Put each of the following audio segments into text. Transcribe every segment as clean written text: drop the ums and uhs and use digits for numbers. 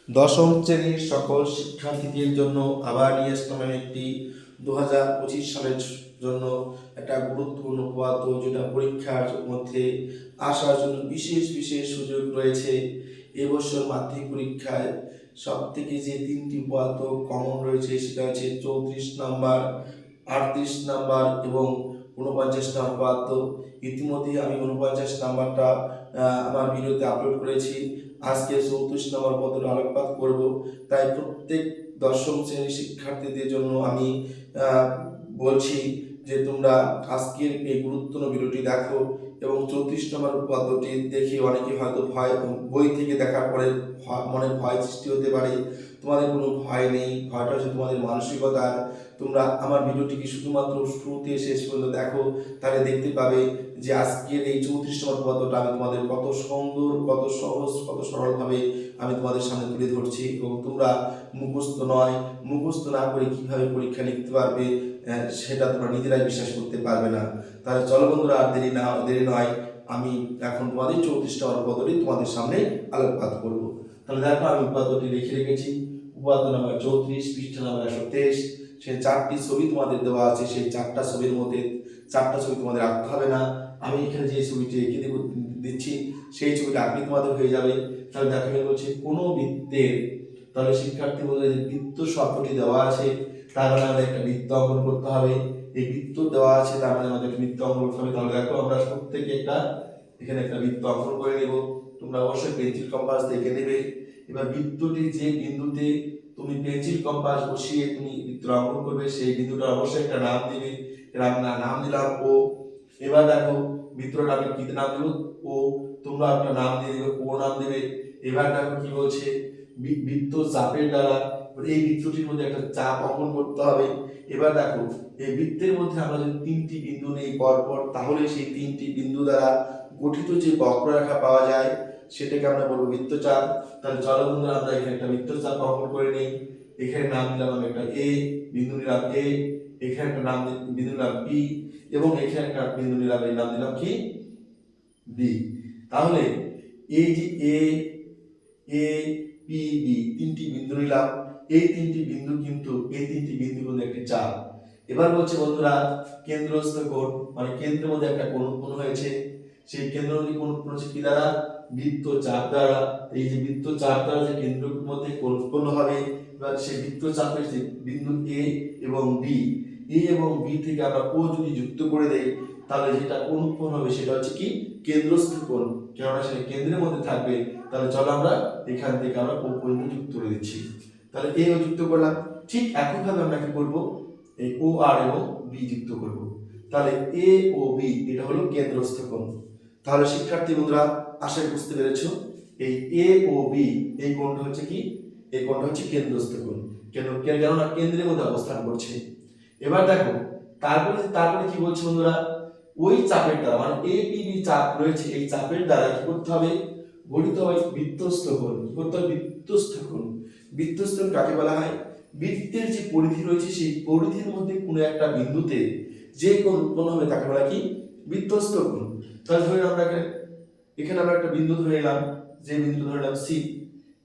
দশম শ্রেণীর সকল শিক্ষার্থীদের জন্য আবার নিয়ে আসলাম আমি একটি 2025 সালের জন্য একটা গুরুত্বপূর্ণ উপাত্ত, যেটা পরীক্ষার মধ্যে আসার জন্য বিশেষ বিশেষ সুযোগ রয়েছে। এবছর মাধ্যমিক পরীক্ষায় সব থেকে যে তিনটি উপাত্ত কমন রয়েছে সেটা হচ্ছে 34 নাম্বার, 38 নাম্বার এবং 49 নাম্বার উপাত্ত। ইতিমধ্যে আমি 49 নাম্বারটা আমার ভিডিওতে আপলোড করেছি। আজকে 34 নম্বর পত্র আলোকপাত করব। তাই প্রত্যেক দশম শ্রেণীর শিক্ষার্থীদের জন্য আমি বলছি যে তোমরা আজকের এই গুরুত্বপূর্ণ ভিডিওটি দেখো এবং 34 নম্বর পদ্মটি দেখে অনেকে হয়তো ভয়, বই থেকে দেখার পরে মনে ভয় সৃষ্টি হতে পারে। তোমাদের কোনো ভয় নেই, ভয়টা হচ্ছে তোমাদের মানসিকতার। তোমরা আমার ভিডিওটিকে শুধুমাত্র শুরুতে শেষ পর্যন্ত দেখো, তাহলে দেখতে পাবে যে আজকের এই 34 নম্বর পদ্মটা আমি তোমাদের কত সুন্দর, কত সহজ, কত সরলভাবে আমি তোমাদের সামনে তুলে ধরছি এবং তোমরা মুখস্থ না করে কিভাবে পরীক্ষা লিখতে পারবে সেটা তোমরা নিজেরাই বিশ্বাস করতে পারবে না। তাহলে চলো বন্ধুরা, আর দেরি নয়, আমি এখন তোমাদের 34 নম্বর পদ্মটি তোমাদের সামনে আলোকপাত করব। তাহলে দেখো, আমি উপাদ্যটি লিখে রেখেছি। উপাদ্য নাম্বার 34, পৃষ্ঠা নাম্বার 123। সেই 4টি ছবি তোমাদের দেওয়া আছে, সেই 4টা ছবির মধ্যে 4টা ছবি তোমাদের আঁকতে হবে না। আমি এখানে যে ছবিটি এঁকে দিচ্ছি সেই ছবিটা আঁকলে তোমাদের হয়ে যাবে। তাহলে দেখো, এখানে বলছে কোনো বৃত্তের, তাহলে শিক্ষার্থী বলতে যে বৃত্ত শব্দটি দেওয়া আছে, তার মানে আমাদের একটা বৃত্ত অঙ্কন করতে হবে। এই বৃত্ত দেওয়া আছে, তার মানে আমাদের একটা বৃত্ত অঙ্কন করতে হবে। তাহলে দেখো, আমরা প্রত্যেকে এখানে একটা বৃত্ত অঙ্কন করে নেব। তোমরা অবশ্যই পেন্সিল কম্পাস দেখে নেবে। এবার বৃত্তটি যে বিন্দুতে তুমি পেন্সিল কম্পাস বসিয়ে তুমি বৃত্ত অঙ্কন করবে, সেই বিন্দুটার অবশ্যই একটা নাম দিবে। নাম দিলাম ও। এবার দেখো, বৃত্তটা আমি কি নাম দেব? ও। তোমরা একটা নাম দিয়ে দেবে, ও নাম দেবে। এবার দেখো কি বলছে, বৃত্ত চাপের দ্বারা, এই বৃত্তটির মধ্যে একটা চাপ অঙ্কন করতে হবে। এবার দেখো, এই বৃত্তের মধ্যে আমরা যদি 3টি বিন্দু নেই পরপর, তাহলে সেই 3টি বিন্দু দ্বারা গঠিত যে বক্ররেখা পাওয়া যায় সেটাকে আমরা বলবো বৃত্তচাপ। তাহলে চলো বন্ধুরা, আমরা এখানে একটা বৃত্তচাপ অঙ্কন করে নেই। এখানে নাম দিলাম আমি একটা এ, বিন্দু নিলাম এ। এখানে একটা বিন্দু নিলাম বি এবং এখানে একটা বিন্দু নিলাম, এই নাম দিলাম কি বি। তাহলে এই যে এ এ পি বি 3টি বিন্দু নিলাম, এই 3টি বিন্দু কিন্তু একটি চাপ। এবার বলছে বন্ধুরা, কেন্দ্রস্থ কোণ, মানে কেন্দ্রের মধ্যে একটা কোণ উৎপন্ন হয়েছে। সেই কেন্দ্রটি কোণ উৎপন্ন হচ্ছে কি দ্বারা? বৃত্তচাপ দ্বারা। এই যে বৃত্তচাপ দ্বারা যে কেন্দ্রের মধ্যে কোণ উৎপন্ন হবে, এবার সেই বৃত্তচাপের যে বিন্দু এ এবং বি, এ এবং বি থেকে আমরা ও যদি যুক্ত করে দেই, তাহলে যেটা কোণ উৎপন্ন হবে সেটা হচ্ছে কি কেন্দ্রস্থ কোণ, কেননা সেটা কেন্দ্রের মধ্যে থাকবে। তাহলে চলো আমরা এখান থেকে আমরা ও পর্যন্ত যুক্ত করে দিচ্ছি। তাহলে এ ও যুক্ত করলাম। ঠিক একইভাবে আমরা কি করব, এই ও আর এবং বি যুক্ত করব। তাহলে এ ও বি এটা হলো কেন্দ্রস্থ কোণ। তাহলে শিক্ষার্থী বন্ধুরা, আশা করি বুঝতে পেরেছো, এই এ ও বি এই কোণটা হচ্ছে কি, এই কোণটা হচ্ছে কেন্দ্রস্থ কোণ। কেননা কেন্দ্রের মধ্যে অবস্থান করছে। এবার দেখো, তারপরে কি বলছে বন্ধুরা, ওই চাপের দ্বারা, মানে এ পি বি চাপ রয়েছে, এই চাপের দ্বারা কি করতে হবে, গঠিত হয় বৃত্তস্থ কোণ। কি করতে হবে? বৃত্তস্থ কোণ। বৃত্তস্থ কোণ কাকে বলা হয়? বৃত্তের যে পরিধি রয়েছে সেই পরিধির মধ্যে কোনো একটা বিন্দুতে যে কোণ উৎপন্ন হবে তাকে বলা কি বৃত্তস্থ কোণ। তাহলে ধরে আমরা এখানে আমরা একটা বিন্দু ধরে নিলাম, যে বিন্দু ধরে নিলাম সি।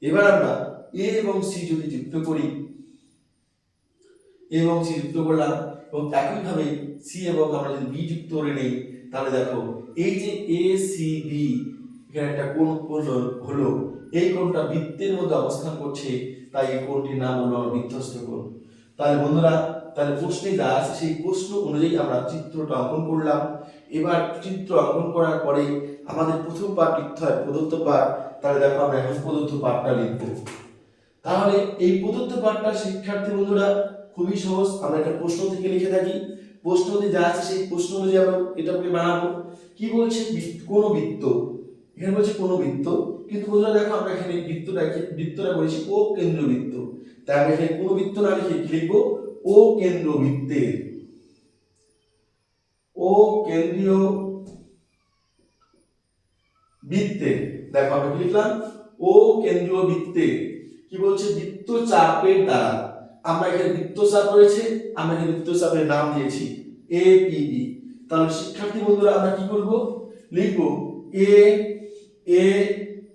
এবার আমরা এ এবং সি যদি যুক্ত করি, এ এবং সি যুক্ত করলাম এবং একইভাবে সি এবং আমরা যদি বি যুক্ত করে নেই, তাহলে দেখো এই যে এ সি বি এখানে একটা কোণ উৎপন্ন হলো, এই কোণটা বৃত্তের মধ্যে অবস্থান করছে, তাই এই কোণটির নাম হলো বৃত্তস্থ কোণ। তাহলে বন্ধুরা, তাহলে প্রশ্নে যা আছে সেই প্রশ্ন অনুযায়ী আমরা চিত্রটা অঙ্কন করলাম। এবার চিত্র অঙ্কন করার পরে আমাদের প্রথম পাঠ লিখতে হয় প্রদত্ত পাঠ। তাহলে দেখো, আমরা এখন প্রদত্ত পাঠটা লিখবো। তাহলে এই প্রদত্ত পাঠটা শিক্ষার্থী বন্ধুরা খুবই সহজ। আমরা একটা প্রশ্ন থেকে লিখে থাকি, প্রশ্ন অনুযায়ী যা আছে সেই প্রশ্ন অনুযায়ী আমরা এটাকে বানাবো। কি বলছে? কোন বৃত্ত, এখানে বলছে কোন বৃত্ত, কিন্তু বন্ধুরা দেখো, আমরা এখানে বৃত্তটা বলেছি ও কেন্দ্রবৃত্ত। তাই আমরা এখানে কোন বৃত্ত না লিখে কি লিখবো? ও কেন্দ্রবৃত্তের, ও কেন্দ্রীয় বৃত্তের। দেখো আমরা কি লিখলাম? ও কেন্দ্রীয় বৃত্তের কি বলছে? বৃত্তচাপের দ্বারা। আমরা এখানে বৃত্তচাপ রয়েছে, আমরা এখানে বৃত্তচাপের নাম দিয়েছি এ পি বি। তাহলে শিক্ষার্থী বন্ধুরা আমরা কি করব? লিখব A A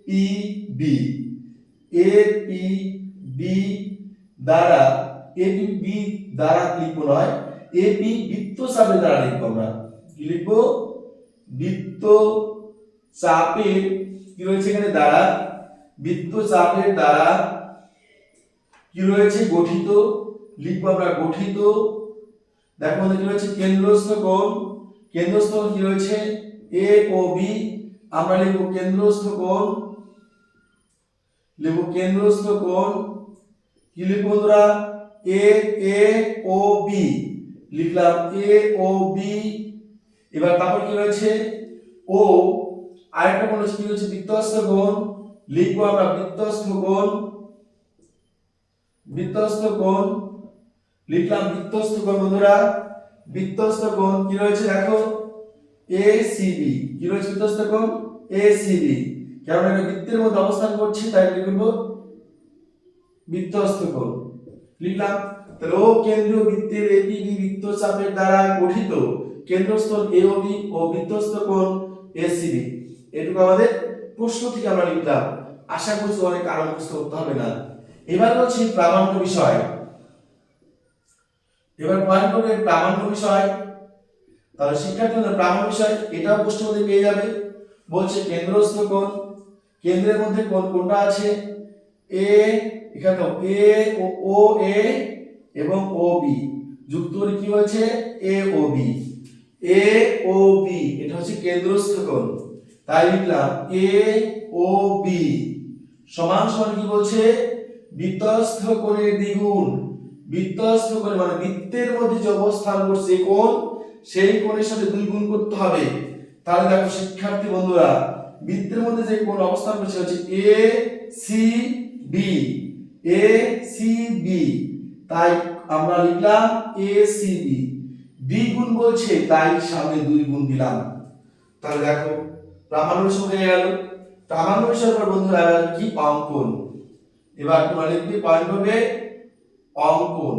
P B, A A P B দ্বারা লিখবো নয়, এপি বৃত্ত চাপের দ্বারা লিখবো। আমরা কি লিখবো? বৃত্ত চাপের কি রয়েছে এখানে দ্বারা, বৃত্ত চাপের দ্বারা কি রয়েছে গঠিত, লিখবো আমরা গঠিত। দেখো আমাদের কি রয়েছে কেন্দ্রস্থ কোণ, কেন্দ্রস্থ কোণ কি রয়েছে এ ও বি, আমরা লিখবো কেন্দ্রস্থ কোণ, লিখবো কেন্দ্রস্থ কোণ কি লিখবো বন্ধুরা এ ও বি, লিখলাম এ ও বি। এবার তারপর কি রয়েছে ও, আরেকটা কোণ কি রয়েছে বৃত্তস্থ কোণ, লিখবো আমরা বৃত্তস্থ কোণ, বৃত্তস্থ কোণ লিখলাম বৃত্তস্থ কোণ বন্ধুরা। বৃত্তস্থ কোণ কি রয়েছে দেখো এ সি বি, কি রয়েছে বৃত্তস্থ কোণ এ সি বি, কারণ এটা বৃত্তের মধ্যে অবস্থান করছে তাই লিখব বৃত্তস্থ কোণ লিখলাম। তাহলে ও কেন্দ্রীয় বৃত্তের এপিবি বৃত্তচাপের দ্বারা গঠিত কেন্দ্রস্থল এওবি ও বৃত্তস্থ কোণ এসিবি। এটুকু আমাদের প্রশ্ন থেকে আমরা লিখলাম, আশা করছি অনেক আরো মুখস্থ করতে হবে না। এবার হচ্ছে প্রামাণ্য বিষয়, এবার পয়েন্ট করবে প্রামাণ্য বিষয়। তাহলে শিক্ষার্থীদের প্রামাণ্য বিষয় এটাও প্রশ্ন মধ্যে পেয়ে যাবে। বলছে কেন্দ্রস্থ কোণ, কেন্দ্রের মধ্যে কোণ কোনটা আছে এ, এখানে এ ও এ এবং ও বি যুক্ত করে কি হয়েছে এ ও বি, এ ও বি এটা হচ্ছে কেন্দ্রস্থ কোণ। তাই লিখলাম এ ও বি সমান সমান কি বলছে বৃত্তস্থ কোণের দ্বিগুণ। বৃত্তস্থ কোণ মানে বৃত্তের মধ্যে যে অবস্থান করছে কোণ সেই কোণের সাথে দুই গুণ করতে হবে। তাহলে দেখো শিক্ষার্থী বন্ধুরা বৃত্তের মধ্যে যে কোণ অবস্থান করছে হচ্ছে A C B, A C B, তাই আমরা লিখলাম এ সি বি, দ্বিগুণ বলছে তাই সামনে দুই গুণ দিলাম। তাহলে দেখো প্রামাণ্য বিষয় হয়ে গেল। প্রামাণ্য বিষয়ের পর বন্ধুরা এবার কি অঙ্কন। এবার তোমরা লিখবে পয়েন্ট হবে অঙ্কন।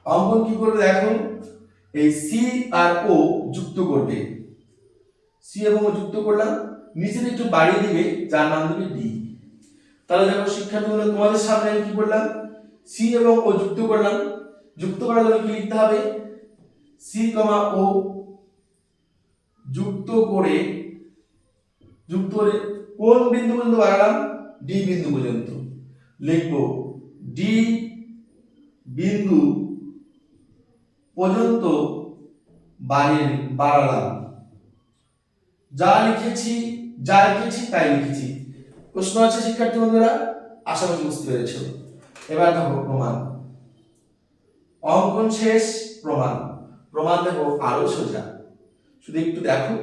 অঙ্কন কি করবে দেখো এই সি আর ও যুক্ত করবে, সি এবং ও যুক্ত করলাম, নিচে একটু বাড়িয়ে দিবে যার নাম দিবে ডি। তাহলে দেখো শিক্ষার্থীরা তোমাদের সামনে আমি কি করলাম সি এবং ও যুক্ত করলাম, যুক্ত করার জন্য কি লিখতে হবে সি কমা ও যুক্ত করে কোন বিন্দু পর্যন্ত বাড়ালাম ডি বিন্দু পর্যন্ত, লিখবো ডি বিন্দু পর্যন্ত বাড়ালাম। যা লিখেছি তাই লিখেছি। প্রশ্ন আছে শিক্ষার্থী বন্ধুরা, আশা করি বুঝতে পেরেছ। এবার দেখো প্রমাণ। অঙ্কন শেষ, প্রমাণ। প্রমাণ দেখো আরো সোজা, শুধু একটু দেখো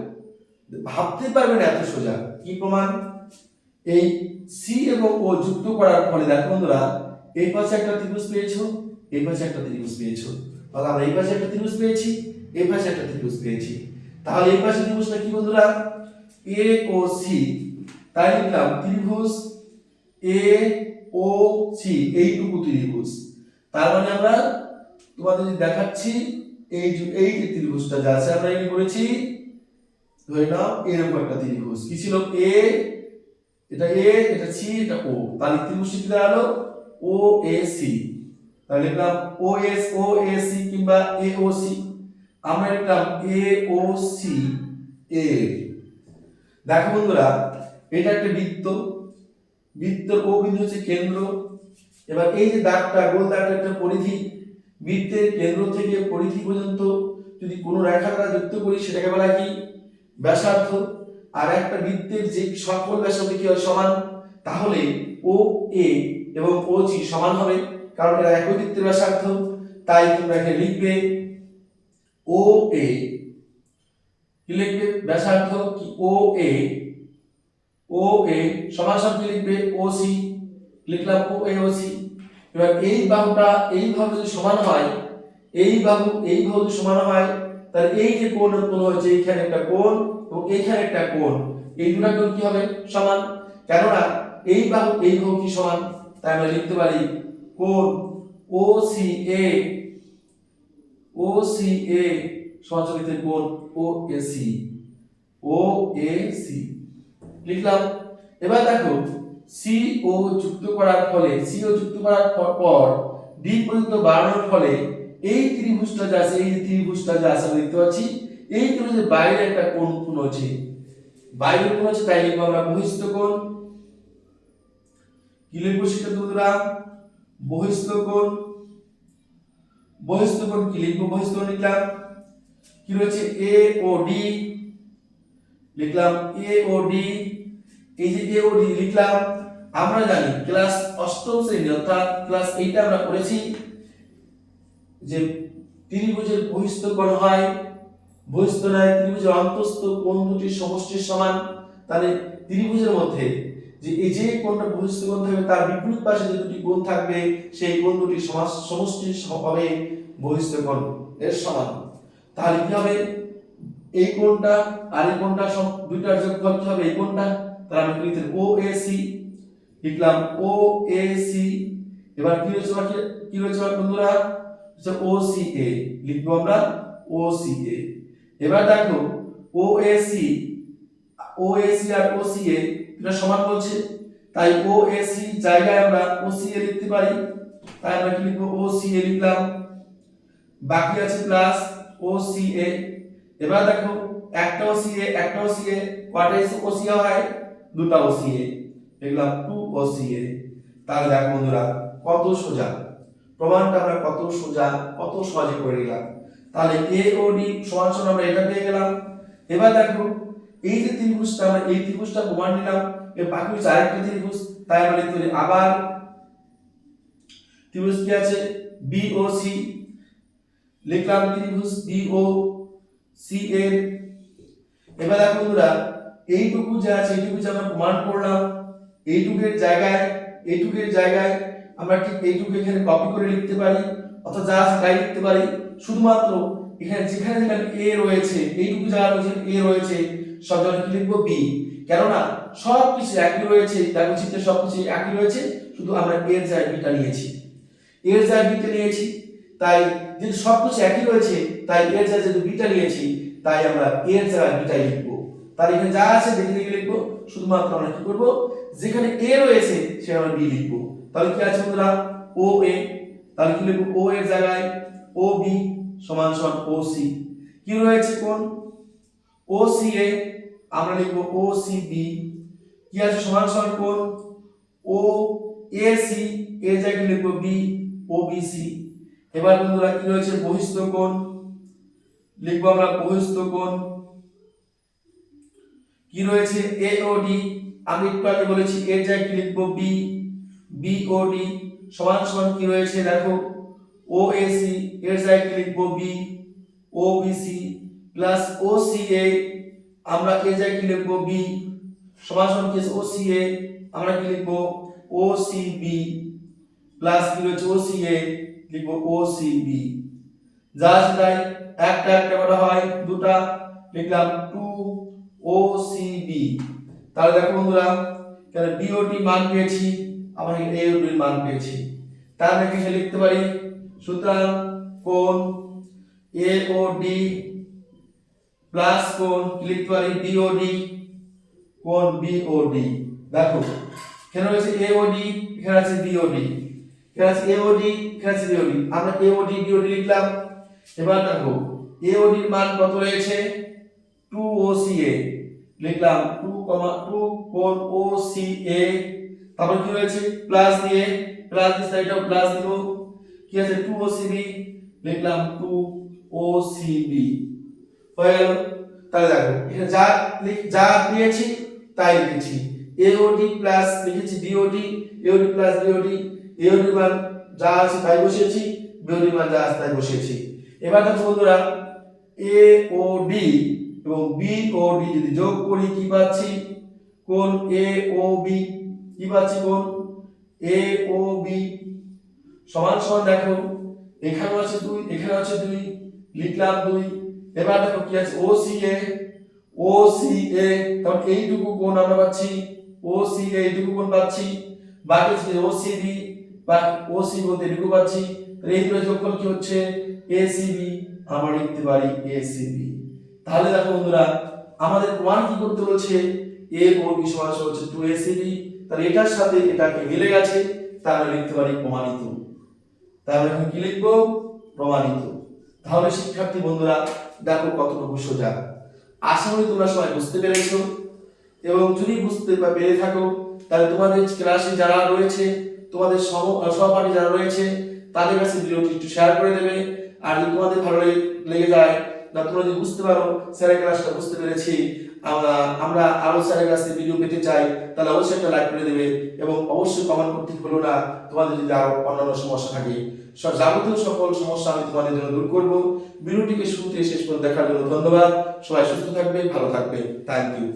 ভাবতে পারবে না এত সোজা। কি প্রমাণ? এই সি এবং ও যুক্ত করার ফলে দেখো বন্ধুরা এই পাশে একটা ত্রিভুজ পেয়েছো, এই পাশে একটা ত্রিভুজ পেয়েছো, তাহলে আমরা এই পাশে একটা ত্রিভুজ পেয়েছি, এই পাশে একটা ত্রিভুজ পেয়েছি। তাহলে এই পাশে ত্রিভুজটা কি বন্ধুরা এ ও সি, তাই লিখলাম ত্রিভুজ এ ও সি, এইটুকু ত্রিভুজ। তার মানে আমরা তোমাদের দেখাচ্ছি এই যে ত্রিভুজটা যা আছে আমরা কি করেছি ধরে নাও এরকম একটা ত্রিভুজ কি ছিল এ, এটা এ, এটা সি, এটা ও, তাহলে ত্রিভুজটি কি দাঁড়ালো ও এ সি। তাহলে লিখলাম ও এ সি কিংবা এ ও সি, আমরা লিখলাম এ ও সি এ। দেখো বন্ধুরা এটা একটা বৃত্ত, বৃত্তের ও বিন্দু হচ্ছে কেন্দ্র। এবার এই যে দাগটা গোল দাগটা একটা পরিধি, বৃত্তের কেন্দ্র থেকে পরিধি পর্যন্ত যদি কোনো রেখা দ্বারা যুক্ত করি সেটাকে বলা কি ব্যাসার্ধ। আর একটা বৃত্তের যে সকল ব্যাসার্ধ কি হয় সমান, তাহলে ও এ এবং ও সি সমান হবে কারণ এরা একই বৃত্তের ব্যাসার্ধ। তাই তোমরা এখানে লিখবে ও এ, কি লিখবে ব্যাসার্ধ কি ও এ, ও এ সমান সমান কি লিখবে ও সি, লিখলাম ও এ ও সি। এবার এই বাহুটা এইভাবে যদি সমান হয়, এই বাহু যদি সমান হয়, তাহলে এই যে কোণ উৎপন্ন হয়েছে এখানে একটা কোণ এবং এখানে একটা কোণ, এই দুটো কোণ কি হবে সমান, কেননা এই বাহু কি সমান। তাই আমরা লিখতে পারি কোণ ও সি এ, ও সি এ সমান কোণ ও A C, O A C লিখলাম। এবার দেখো CO যুক্ত করার ফলে CO যুক্ত করার পর D পর্যন্ত বাড়ানোর ফলে এই ত্রিভুজটা যা আছে, এই যে ত্রিভুজটা যা আছে আমরা দেখতে পাচ্ছি, এই ত্রিভুজের বাইরে একটা কোণ কোণ আছে, বাইরের কোণ আছে, তাই লিখবো আমরা বহিস্থ কোণ। কি লিখবো শিক্ষার্থী বন্ধুরা? বহিস্থ কোণ। বহিস্থ কোণ কি লিখবো? বহিস্থ কোণ লিখলাম কি রয়েছে AOD, লিখলাম AOD। এই যে AOD লিখলাম, আমরা জানি ক্লাস 8ম শ্রেণী অর্থাৎ ক্লাস 8 আমরা পড়েছি যে ত্রিভুজের বহিস্থ কোণ হয় বহিস্থ নয়, ত্রিভুজের অন্তঃস্থ কোণ দুটির সমষ্টির সমান। তাহলে ত্রিভুজের মধ্যে যে এই যে কোণটা বহিস্থ কোণ থাকবে তার বিপরীত পাশে যে দুটি কোণ থাকবে সেই কোণ দুটির সমষ্টি হবে বহিস্থ কোণ এর সমান। তাহলে কি হবে? এই কোণটা আর এই কোণটা দুইটার যোগফল কি হবে? এই কোণটা। তাহলে আমরা লিখতে OAC লিখলাম OAC। এবার কি রয়েছে বন্ধুরা? OCA লিখবো আমরা OCA। এবার দেখো OAC আর OCA এটা সমান বলছে, তাই OAC জায়গায় আমরা OCA লিখতে পারি, তাই আমরা কি লিখবো? OCA লিখলাম। বাকি আছে প্লাস OCA। এবার দেখো একটা OCA কয়টা OCA হয়? দুটো OCA, লিখলাম 2 OCA। তাহলে দেখো বন্ধুরা কত সোজা প্রমাণটা, আমরা কত সোজা কত সহজে করে নিলাম। তাহলে AOD সমান সমান আমরা এটা পেয়ে গেলাম। এবার দেখো এই যে ত্রিভুজটা, আমরা এই ত্রিভুজটা প্রমাণ নিলাম, এর বাকি হচ্ছে আরেকটা ত্রিভুজ, তাই আমরা লিখতে পারি আবার ত্রিভুজ কি আছে? BOC লিখলাম ত্রিভুজ BOC এর। এবার দেখো বন্ধুরা এইটুকু যা আছে এইটুকু যে আমরা প্রমাণ করলাম, এইটুকের জায়গায় আমরা ঠিক এইটুকু এখানে কপি করে লিখতে পারি, অথবা যা আছে তাই লিখতে পারি। শুধুমাত্র এখানে যেখানে A রয়েছে, এইটুকু জায়গা যেখানে A রয়েছে সব জায়গায় কি লিখবো? B। কেননা সবকিছু একই রয়েছে, দেখো চিত্রে সবকিছু একই রয়েছে, শুধু আমরা এর জায়গায় বিটা নিয়েছি, তাই যেহেতু সবকিছু একই রয়েছে তাই এর জায়গায় যেহেতু বিটা নিয়েছি তাই আমরা এর জায়গায় বিটাই লিখবো। তাহলে এখানে যা আছে দেখে দেখে লিখবো, শুধুমাত্র আমরা কি করবো? যেখানে A রয়েছে সেখানে আমরা B লিখবো। তাহলে কি আছে বন্ধুরা? OA। তাহলে কি লিখবো? O এর জায়গায় OB সমান সমান OC। কি রয়েছে কোণ? OCA, আমরা লিখবো OCB। কি আছে? সমান সমান কোণ OAC, এর জায়গায় লিখবো B OBC। এবার বন্ধুরা কি রয়েছে? বহিস্থ কোণ, লিখবো আমরা বহিস্থ কোণ। কি রয়েছে? AOD, আমি একটু আগে বলেছি এর জায়গায় লিখবো B BOD সমান সমান কি রয়েছে? দেখো OAC, এর জায়গায় লিখবো B OBC প্লাস OCA, আমরা এর জায়গায় লিখবো B সমান সমান কি আছে? OCA, আমরা কি লিখবো? OCB প্লাস কি রয়েছে? OCA, লিখবো OCB। যা আছে তাই, একটা একটা করে হয় দুটা, লিখলাম 2 OCB। তাহলে দেখো বন্ধুরা তাহলে BOD মান পেয়েছি, আমরা AOD এর মান পেয়েছি, তার মানে কি লিখতে পারি? সুতরাং কোণ AOD প্লাস কোণ কি লিখতে পারি? BOD, কোণ BOD। দেখো এখানে রয়েছে AOD, এখানে আছে BOD, এখানে আছে AOD, এখানে আছে BOD, আমরা AOD BOD লিখলাম। এবার দেখো AOD এর মান কত রয়েছে? 2 OCA, লিখলাম 2, কোণ OCA। তারপর কি রয়েছে? প্লাস দিয়ে সাইডটাও প্লাস দিব, কি আছে? 2 OCB, লিখলাম 2 OCB হয়ে গেল। তাহলে দেখো এখানে যা দিয়েছি তাই লিখেছি, AOD প্লাস লিখেছি BOD, AOD plus BOD, AOD মান যা আছে তাই বসিয়েছি, BOD মান যা আছে তাই বসিয়েছি। এবার দেখো বন্ধুরা AOD এবং BOD যদি যোগ করি কি পাচ্ছি? কোণ AOB। কি পাচ্ছি? কোণ AOB সমান সমান দেখো এখানে আছে 2, এখানে আছে 2, লিখলাম 2। এবার দেখো কি আছে? OCA, তাহলে এইটুকু কোণ আমরা পাচ্ছি, OCA এইটুকু কোণ পাচ্ছি, বাকি আছে OCB বা OC বলতে এইটুকু পাচ্ছি, তাহলে এই দুটো যোগফল কি হচ্ছে? ACB, আমরা লিখতে পারি ACB। তাহলে দেখো বন্ধুরা আমাদের প্রমাণ কি করতে বলেছে? AOB সমান হচ্ছে 2 ACB, তাহলে এটার সাথে এটাকে মিলে গেছে, তাহলে লিখতে পারি প্রমাণিত। তাহলে এখন কি লিখবো? প্রমাণিত। তাহলে শিক্ষার্থী বন্ধুরা দেখো কতটুকু সোজা। আশা করি তোমরা সবাই বুঝতে পেরেছো, এবং যদি বুঝতে পেরে থাকো তাহলে তোমাদের ক্লাসে যারা রয়েছে, তোমাদের সহপাঠী যারা রয়েছে, তাদের কাছে ভিডিওটি একটু শেয়ার করে দেবে। আর যদি তোমাদের ভালো লেগে যায়, না তোমরা যদি বুঝতে পারো স্যারের ক্লাসটা বুঝতে পেরেছি, আমরা আরো স্যারের কাছে ভিডিও পেতে চাই, তাহলে অবশ্যই একটা লাইক করে দেবে, এবং অবশ্যই কমেন্ট করতে ভুলো না তোমাদের যদি আরো অন্যান্য সমস্যা থাকে। যাবতীয় সকল সমস্যা আমি তোমাদের জন্য দূর করব। ভিডিওটিকে শুরু থেকে শেষ পর্যন্ত দেখার জন্য ধন্যবাদ। সবাই সুস্থ থাকবে, ভালো থাকবে। Thank you.